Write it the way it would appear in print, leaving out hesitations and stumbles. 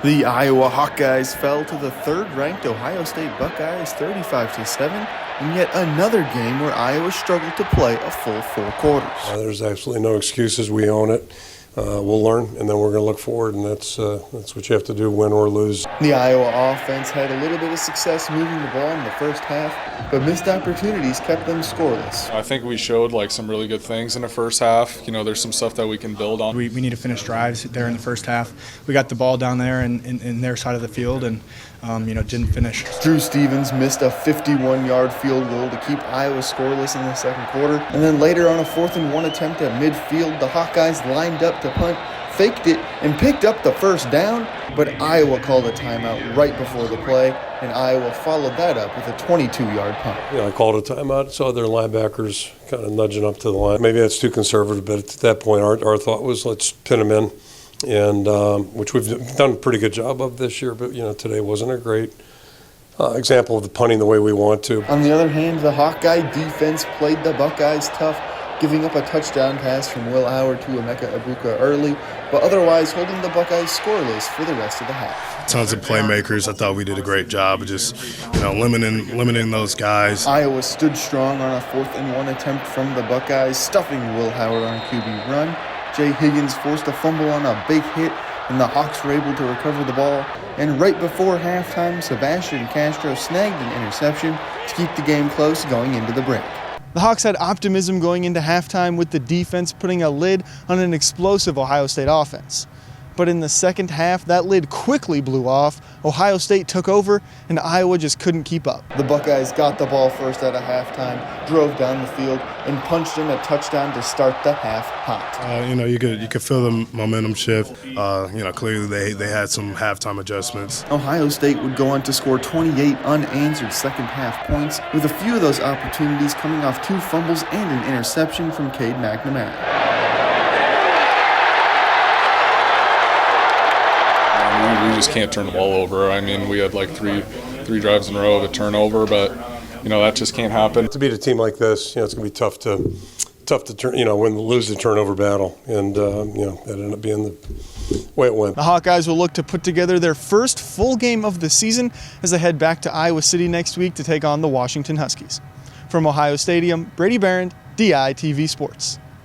The Iowa Hawkeyes fell to the third-ranked Ohio State Buckeyes 35-7 in yet another game where Iowa struggled to play a full 4 quarters. There's absolutely no excuses. We own it. We'll learn, and then we're going to look forward, and that's what you have to do, win or lose. The Iowa offense had a little bit of success moving the ball in the first half, but missed opportunities kept them scoreless. I think we showed some really good things in the first half. There's some stuff that we can build on. We need to finish drives there in the first half. We got the ball down there in their side of the field and didn't finish. Drew Stevens missed a 51-yard field goal to keep Iowa scoreless in the second quarter. And then later on a 4th-and-1 attempt at midfield, the Hawkeyes lined up to punt, faked it, and picked up the first down. But Iowa called a timeout right before the play, and Iowa followed that up with a 22-yard punt. I called a timeout, saw their linebackers kind of nudging up to the line. Maybe that's too conservative, but at that point our thought was let's pin them in. And which we've done a pretty good job of this year, but today wasn't a great example of the punting the way we want to. On the other hand, the Hawkeye defense played the Buckeyes tough, giving up a touchdown pass from Will Howard to Emeka Egbuka early, but otherwise holding the Buckeyes scoreless for the rest of the half. Tons of playmakers. I thought we did a great job of just limiting those guys. Iowa stood strong on a 4th-and-1 attempt from the Buckeyes, stuffing Will Howard on a QB run. Jay Higgins forced a fumble on a big hit, and the Hawks were able to recover the ball. And right before halftime, Sebastian Castro snagged an interception to keep the game close going into the break. The Hawks had optimism going into halftime with the defense putting a lid on an explosive Ohio State offense. But in the second half, that lid quickly blew off. Ohio State took over, and Iowa just couldn't keep up. The Buckeyes got the ball first at a halftime, drove down the field, and punched in a touchdown to start the half hot. You could feel the momentum shift. Clearly they had some halftime adjustments. Ohio State would go on to score 28 unanswered second half points, with a few of those opportunities coming off 2 fumbles and an interception from Cade McNamara. We just can't turn the ball over. I mean, we had three drives in a row of a turnover, but that just can't happen. To beat a team like this, it's going to be tough to turn, lose the turnover battle, and that ended up being the way it went. The Hawkeyes will look to put together their first full game of the season as they head back to Iowa City next week to take on the Washington Huskies. From Ohio Stadium, Brady Barron, DITV Sports.